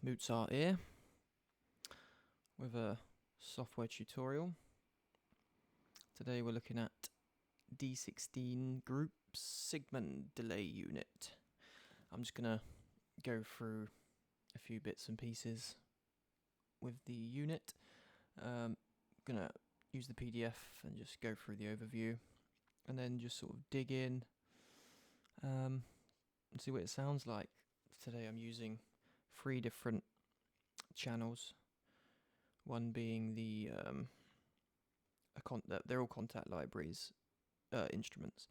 Mozart here with a software tutorial. Today we're looking at D16 group Sigmund delay unit. I'm just going to go through a few bits and pieces with the unit. Going to use the PDF and just go through the overview and then just sort of dig in and see what it sounds like. Today I'm using 3 different channels, one being the they're all contact libraries instruments.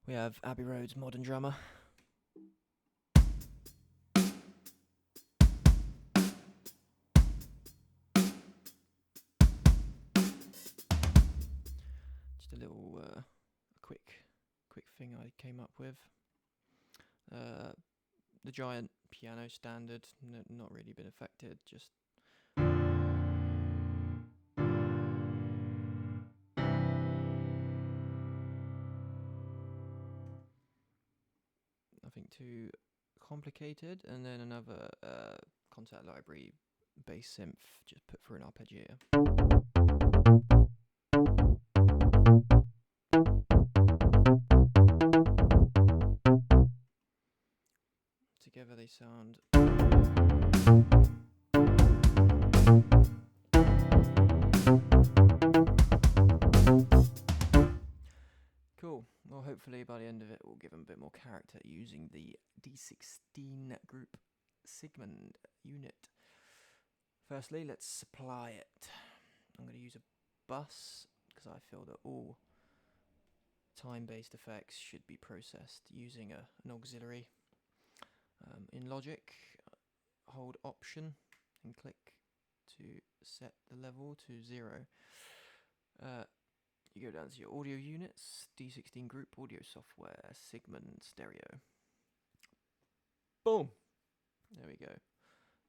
We have Abbey Road's Modern Drummer, just a little quick thing I came up with. The giant piano standard, not really been affected, just nothing too complicated. And then another contact library bass synth, just put through an arpeggiator. Together they sound cool. Well, hopefully by the end of it we'll give them a bit more character using the D16 group Sigmund unit. Firstly, let's supply it. I'm going to use a bus because I feel that all time-based effects should be processed using an auxiliary. In Logic, hold Option and click to set the level to 0. You go down to your audio units, D16 group audio software, Sigmund stereo. Boom! There we go.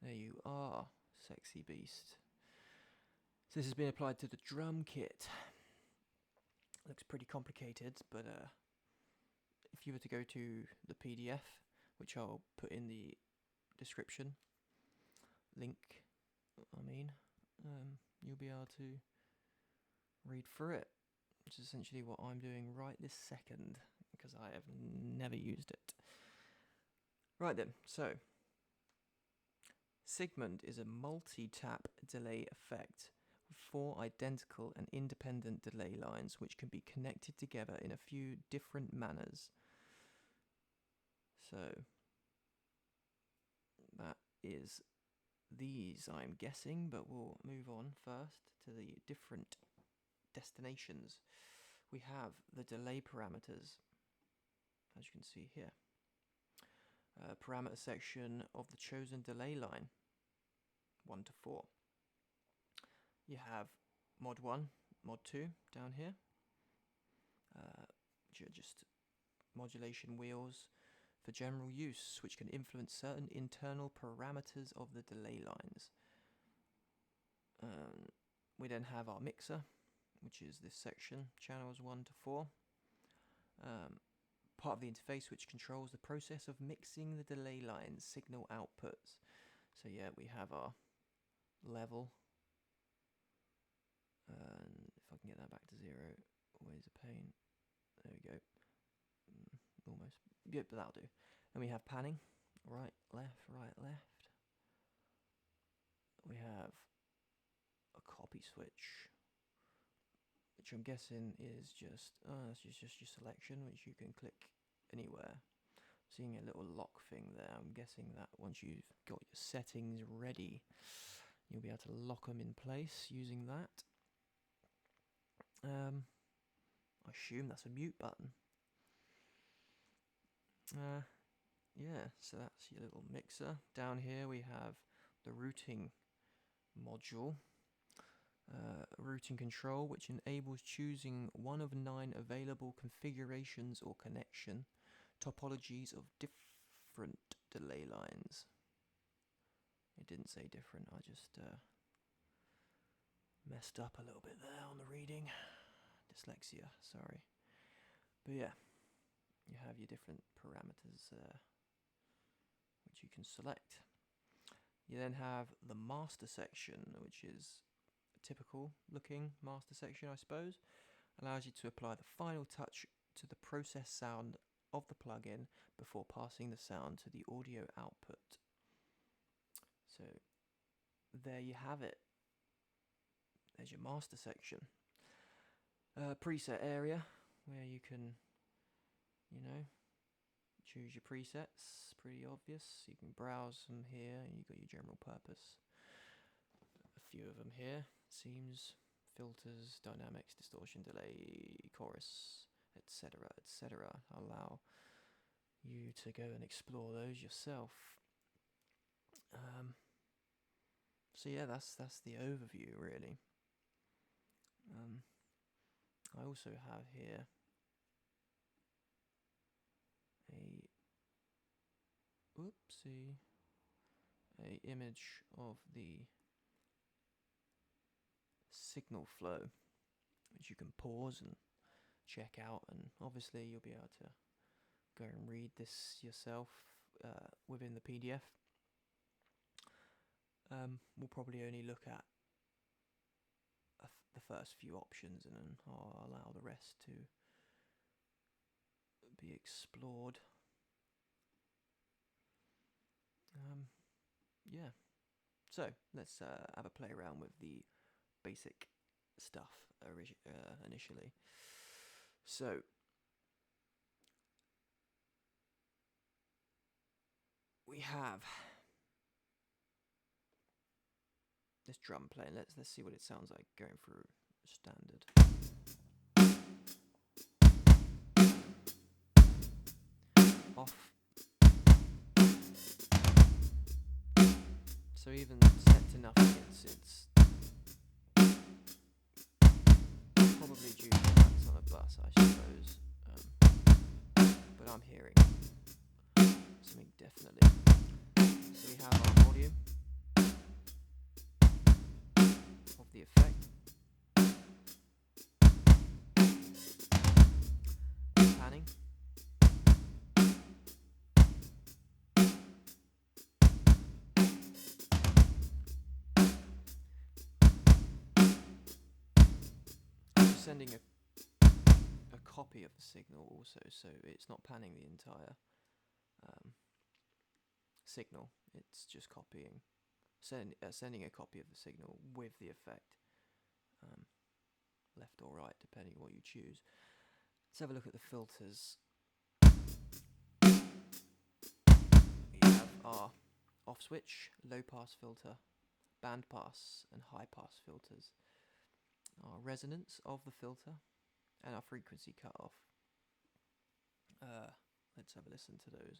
There you are, sexy beast. So this has been applied to the drum kit. Looks pretty complicated, but if you were to go to the PDF, which I'll put in the description, you'll be able to read through it, which is essentially what I'm doing right this second, because I have never used it. Right then, so Sigmund is a multi-tap delay effect with 4 identical and independent delay lines which can be connected together in a few different manners. So that is these, I'm guessing, but we'll move on first to the different destinations. We have the delay parameters, as you can see here. Parameter section of the chosen delay line, 1 to 4. You have mod 1, mod 2 down here, which are just modulation wheels for general use, which can influence certain internal parameters of the delay lines. We then have our mixer, which is this section, channels 1 to 4. Part of the interface which controls the process of mixing the delay lines signal outputs. So yeah, we have our level, and if I can get that back to 0, always a pain. There we go. Almost. Yep, but that'll do. And we have panning, right, left, right, left. We have a copy switch, which I'm guessing is just your selection, which you can click anywhere. Seeing a little lock thing there, I'm guessing that once you've got your settings ready, you'll be able to lock them in place using that. I assume that's a mute button. Yeah, so that's your little mixer. Down here we have the routing module. Routing control, which enables choosing one of 9 available configurations or connection topologies of different delay lines. It didn't say different, I just messed up a little bit there on the reading. Dyslexia, sorry. But yeah, you have your different parameters which you can select. You then have the master section, which is a typical looking master section, I suppose. Allows you to apply the final touch to the process sound of the plugin before passing the sound to the audio output. So there you have it. There's your master section. Preset area, where you can, choose your presets. Pretty obvious. You can browse them here, and you've got your general purpose. A few of them here. Seams, filters, dynamics, distortion, delay, chorus, etc., etc. Allow you to go and explore those yourself. So yeah, that's the overview really. I also have here a image of the signal flow, which you can pause and check out, and obviously you'll be able to go and read this yourself within the PDF. We'll probably only look at the first few options, and then I'll allow the rest to be explored. Yeah, so let's have a play around with the basic stuff initially. So we have this drum playing. Let's see what it sounds like going through standard. Off. So even set to nothing, it's probably due to the fact it's on a bus, I suppose. But I'm hearing something definitely. So we have our volume of the effect. Panning. Sending a copy of the signal also, so it's not panning the entire signal, it's just copying, sending a copy of the signal with the effect, left or right depending on what you choose. Let's have a look at the filters. We have our off switch, low pass filter, band pass and high pass filters, our resonance of the filter, and our frequency cutoff. Let's have a listen to those.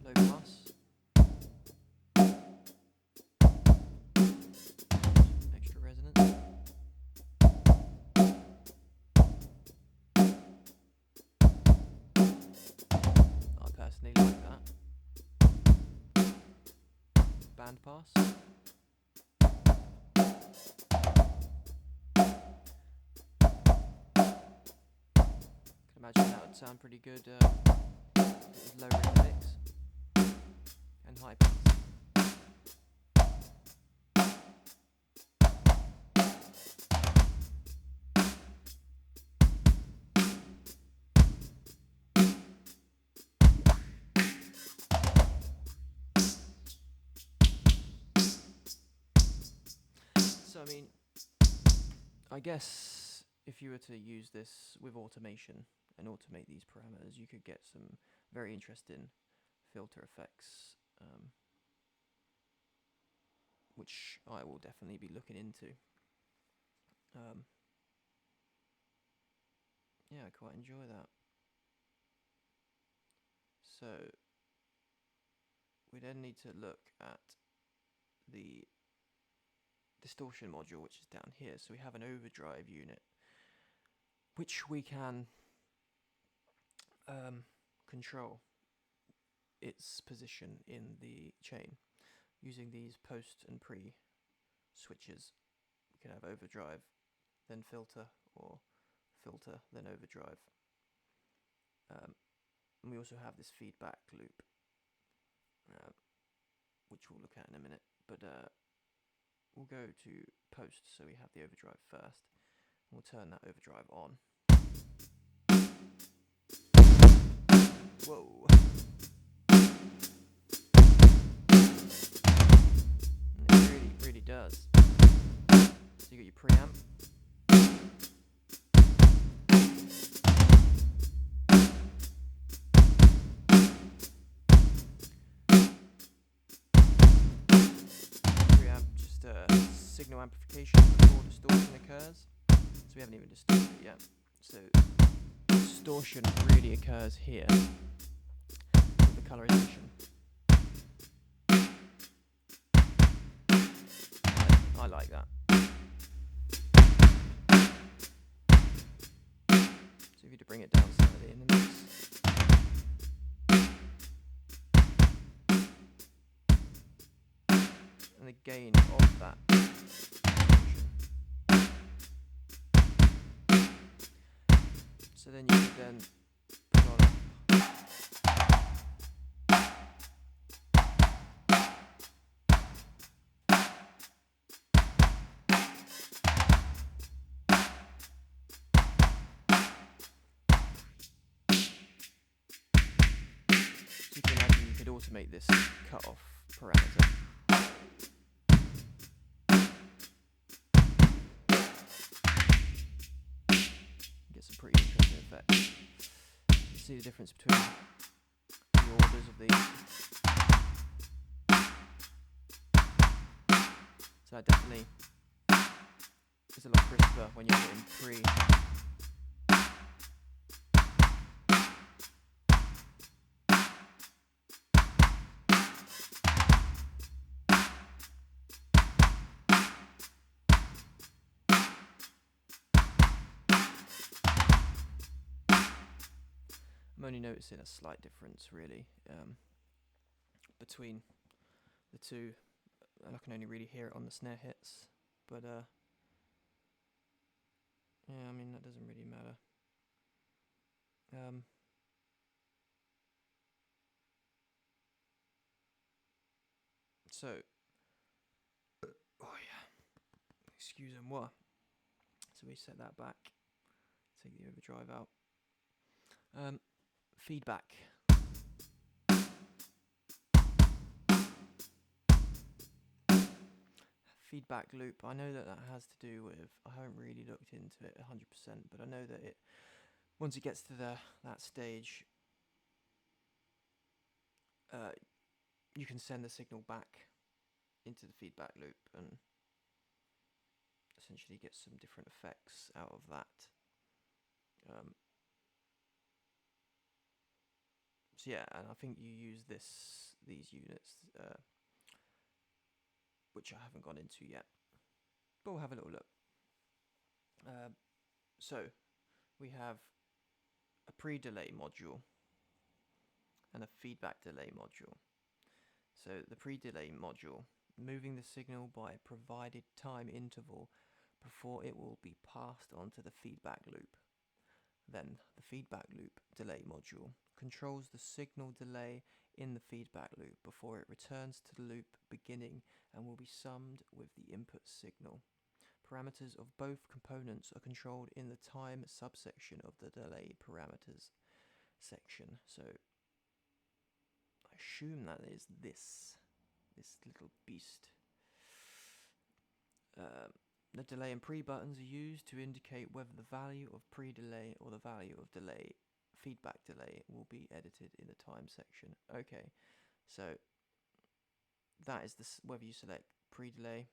Low pass, extra resonance. I personally like that. Band pass. Imagine that would sound pretty good if it was lower in the mix. And high pass. So I mean, I guess if you were to use this with automation and automate these parameters, you could get some very interesting filter effects, which I will definitely be looking into. Yeah, I quite enjoy that. So we then need to look at the distortion module, which is down here. So we have an overdrive unit, which we can control its position in the chain using these post and pre switches. We can have overdrive, then filter, or filter, then overdrive. And we also have this feedback loop. which we'll look at in a minute. But we'll go to post, so we have the overdrive first. We'll turn that overdrive on. Whoa. And it really does. So you got your preamp. Preamp, just signal amplification before distortion occurs. So we haven't even distorted it yet. So distortion really occurs here with the colorization. I like that. So if you to bring it down slightly in the mix. And the gain of that distortion. So then you could then put on so you can imagine you could automate this cutoff parameter. Get some pretty interesting effects. You see the difference between the orders of these. So that definitely is a lot crisper when you're in pre. I'm only noticing a slight difference really between the two, and I can only really hear it on the snare hits, but yeah, I mean that doesn't really matter. So, oh yeah, excusez-moi. So we set that back, take the overdrive out. Feedback. Feedback loop. I know that has to do with, I haven't really looked into it 100%, but I know that it, once it gets to that stage, you can send the signal back into the feedback loop and essentially get some different effects out of that. So yeah, and I think you use these units, which I haven't gone into yet, but we'll have a little look. So we have a pre-delay module and a feedback delay module. So the pre-delay module, moving the signal by a provided time interval before it will be passed on to the feedback loop. Then the feedback loop delay module controls the signal delay in the feedback loop before it returns to the loop beginning and will be summed with the input signal. Parameters of both components are controlled in the time subsection of the delay parameters section. So I assume that is this little beast. The delay and pre buttons are used to indicate whether the value of pre-delay or the value of delay feedback delay will be edited in the time section. Okay, so that is whether you select pre-delay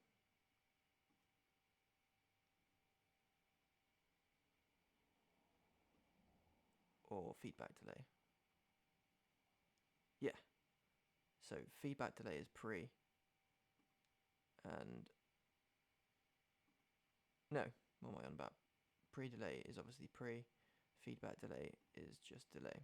or feedback delay. Yeah, so feedback delay is pre, and no, what am I on about? Pre-delay is obviously pre, feedback delay is just delay.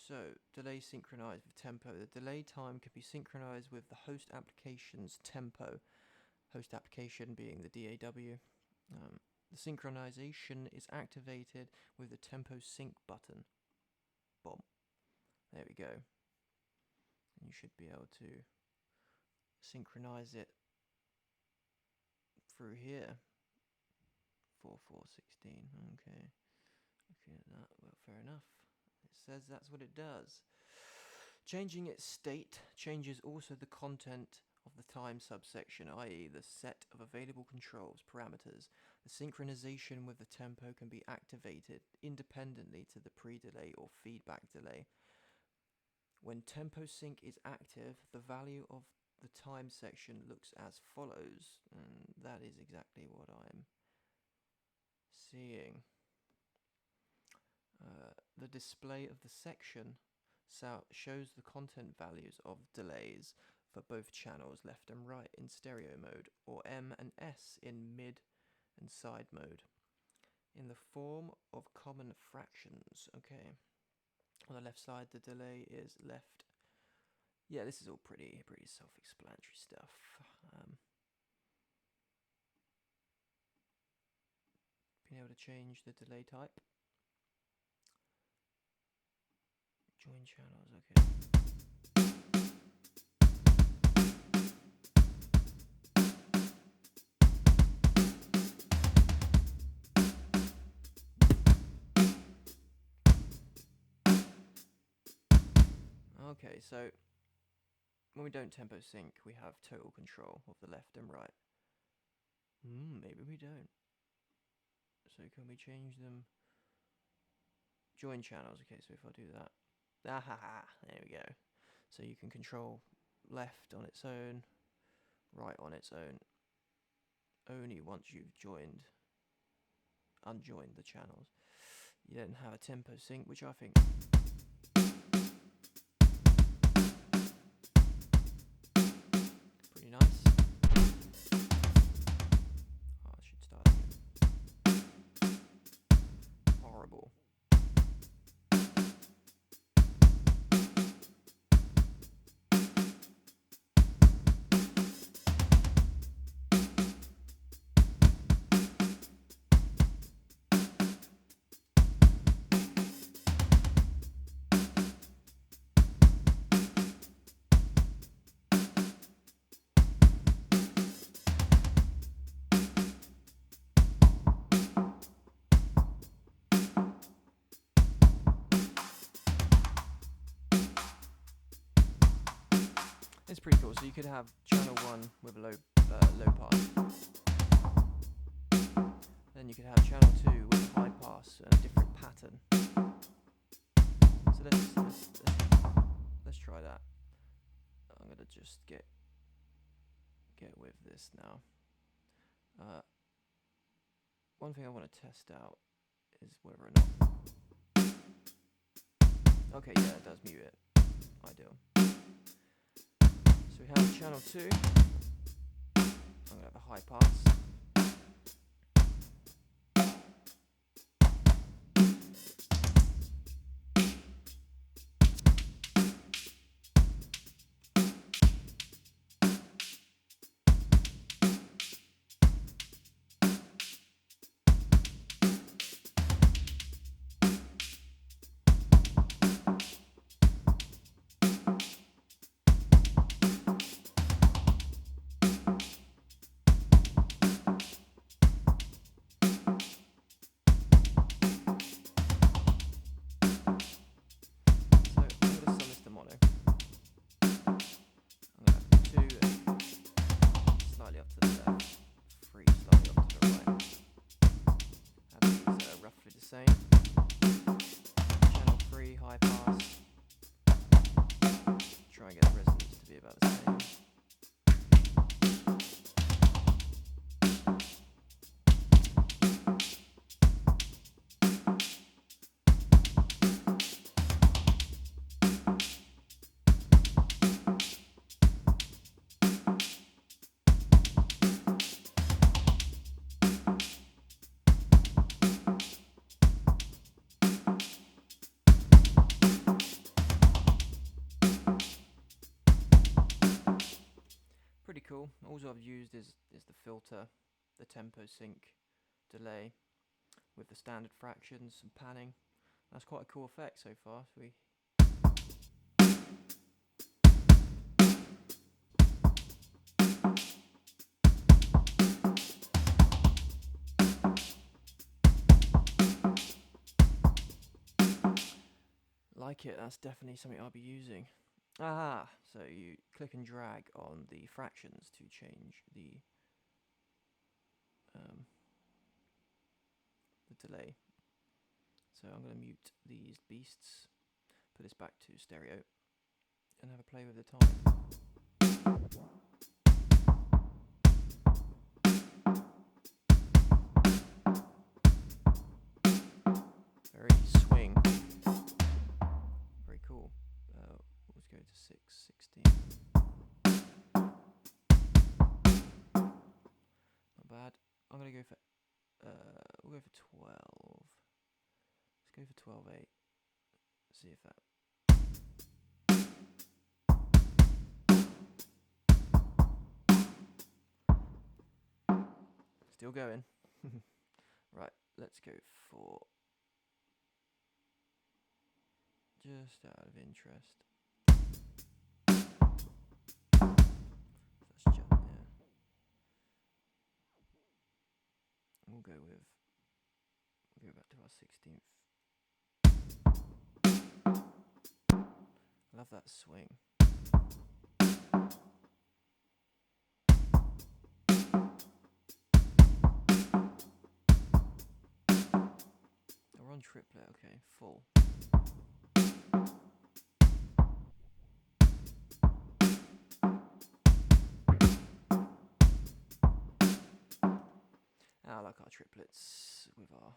So, delay synchronized with tempo. The delay time can be synchronized with the host application's tempo, host application being the DAW. The synchronization is activated with the tempo sync button. Boom. There we go. And you should be able to synchronize it through here. 4416. Okay. Looking at that. Well, fair enough. It says that's what it does. Changing its state changes also the content of the time subsection, i.e. the set of available controls, parameters. The synchronization with the tempo can be activated independently to the pre-delay or feedback delay. When tempo sync is active, the value of the time section looks as follows, and that is exactly what I'm seeing. The display of the section shows the content values of delays for both channels, left and right, in stereo mode, or M and S in mid and side mode, in the form of common fractions. Okay. On the left side, the delay is left. Yeah, this is all pretty self-explanatory stuff. Being able to change the delay type. Join channels, okay. Okay, so when we don't tempo sync, we have total control of the left and right. Maybe we don't. So can we change them? Join channels. Okay, so if I do that. There we go. So you can control left on its own, right on its own, only once you've unjoined the channels. You don't have a tempo sync, which I think pretty nice. Oh, I should start again. Horrible. It's pretty cool. So you could have channel 1 with a low pass. Then you could have channel 2 with a high pass and a different pattern. So let's try that. I'm gonna just get with this now. One thing I want to test out is whether or not. Okay, yeah, it does mute it. Ideal. So we have channel 2. I'm gonna have a high pass. Same. Channel 3, high pass. Try and get the resonance to be about the same. Pretty cool. All I've used is the filter, the tempo sync delay with the standard fractions and panning. That's quite a cool effect so far. So we like it. That's definitely something I'll be using. Ah, so you click and drag on the fractions to change the delay. So I'm going to mute these beasts, put this back to stereo, and have a play with the time. Very swing. Very cool. Let's go to 6/16. Not bad. I'm going to go for we'll go for 12. Let's go for 12/8. See if that. Still going. Right, let's go for, just out of interest, first jump, yeah. We'll go back to our 16th. I love that swing. We're on triplet, okay, full. I like our triplets with our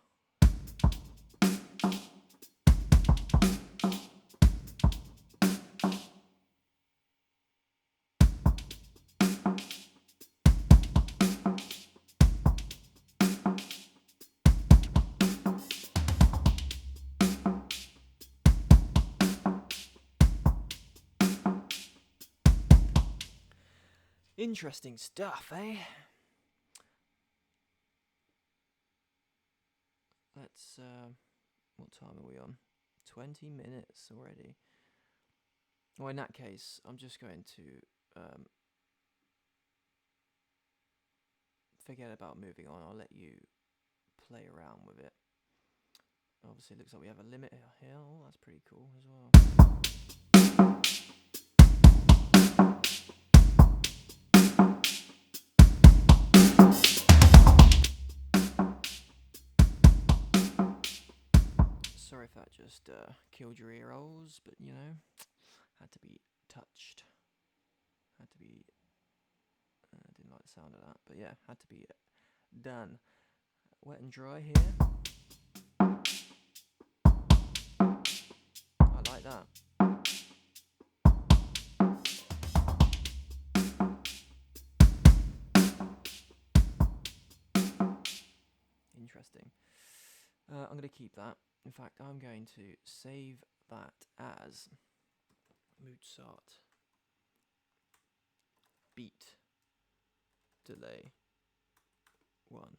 interesting stuff, eh? Let's, what time are we on? 20 minutes already. Well, in that case, I'm just going to forget about moving on. I'll let you play around with it. Obviously, it looks like we have a limit here. Oh, that's pretty cool as well. Sorry if that just killed your ear holes, but you know, had to be touched. Had to be. I didn't like the sound of that, but yeah, had to be done. Wet and dry here. I like that. Interesting. I'm going to keep that. In fact, I'm going to save that as Mozart beat delay 1.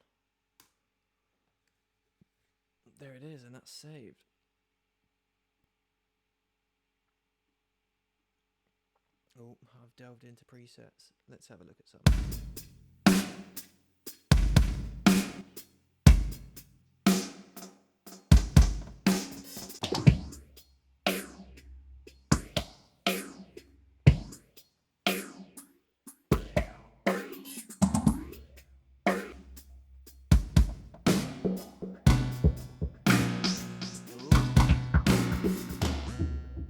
There it is, and that's saved. Oh, I've delved into presets. Let's have a look at some.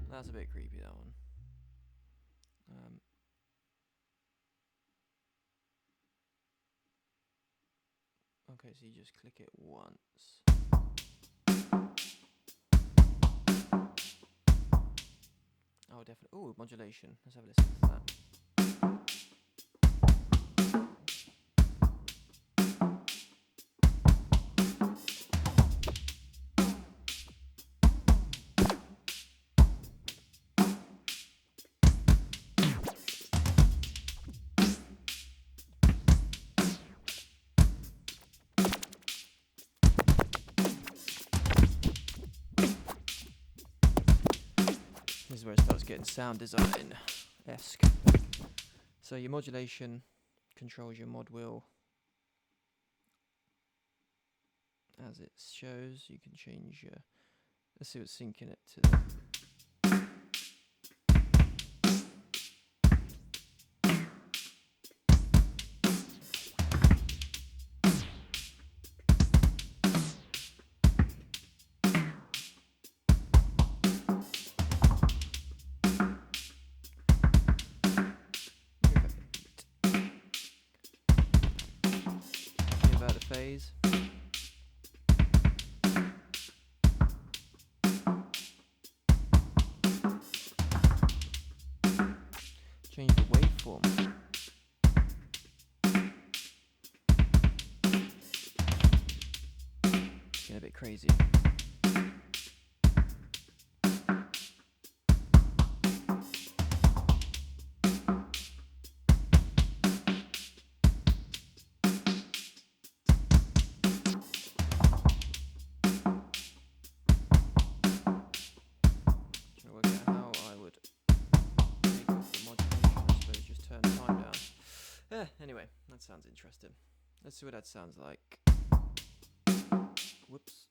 That's a bit creepy, that one. Okay, so you just click it once. Oh, definitely. Oh, modulation. Let's have a listen to that. This is where it starts getting sound design-esque. So your modulation controls your mod wheel as it shows. You can change your, let's see what's syncing it to the about the phase. Change the waveform. It's getting a bit crazy. Anyway, that sounds interesting. Let's see what that sounds like. Whoops.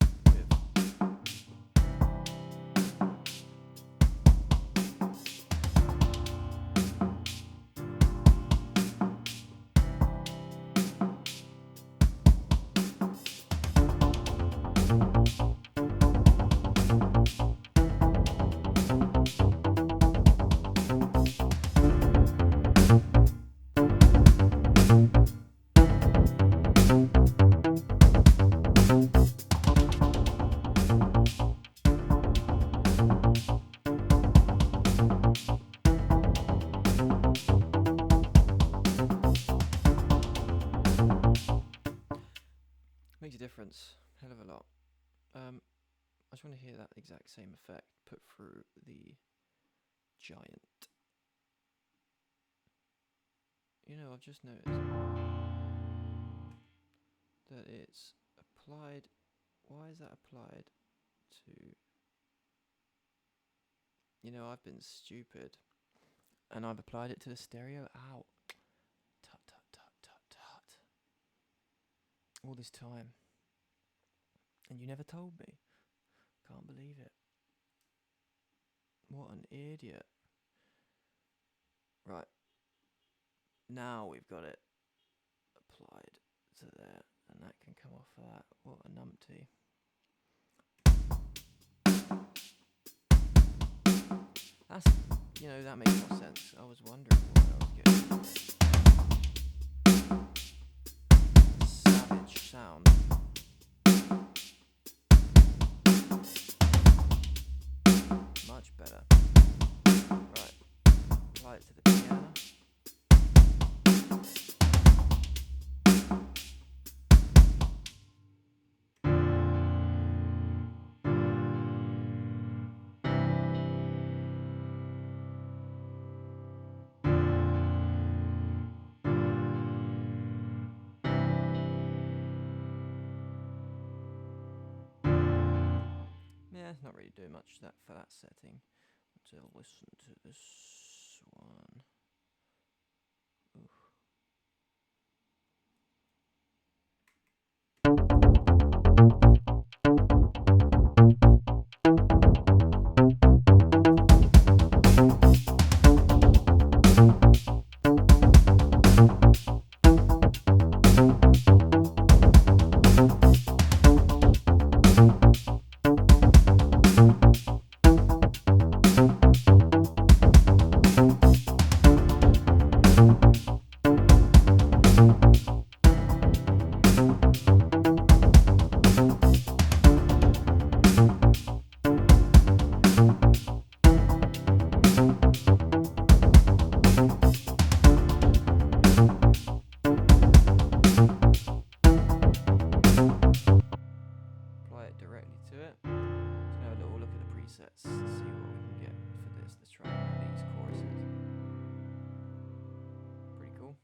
Makes a difference, hell of a lot. I just want to hear that exact same effect put through the giant. You know, I've just noticed that it's applied. Why is that applied to? You know, I've been stupid, and I've applied it to the stereo. Ow! Tut tut tut tut tut. All this time, and you never told me. Can't believe it. What an idiot. Right. Now we've got it applied to there, and that can come off of that. What a numpty. That's, you know, that makes more sense. I was wondering what I was getting. Savage sound. Much better. Right. Apply it to the piano. Yeah, not really doing much that for that setting. Let's listen to this one. Oof. Let's see what we can get for this. Let's try one of these choruses. Pretty cool.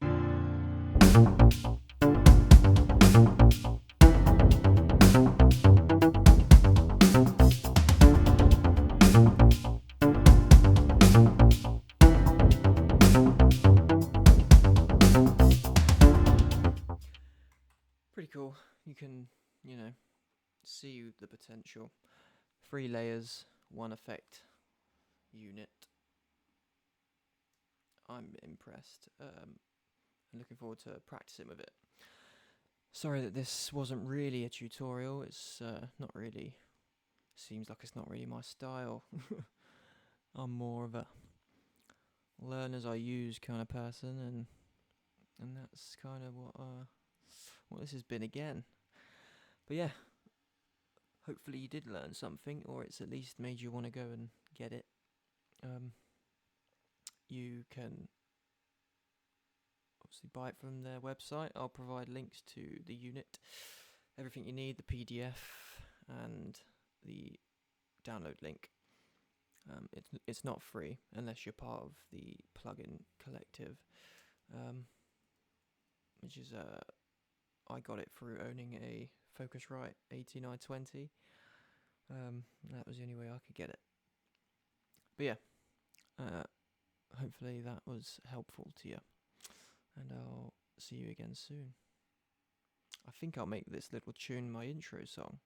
you can, see the potential. 3 layers, 1 effect unit. I'm impressed. I'm looking forward to practicing with it. Sorry that this wasn't really a tutorial. It's not really. Seems like it's not really my style. I'm more of a learn as I use kind of person, and that's kind of what this has been again. But yeah, hopefully you did learn something, or it's at least made you want to go and get it. You can obviously buy it from their website. I'll provide links to the unit, everything you need, the PDF and the download link. It's not free unless you're part of the plugin collective, which is I got it through owning a Focusrite 8920. That was the only way I could get it. But yeah, hopefully that was helpful to you, and I'll see you again soon. I think I'll make this little tune my intro song.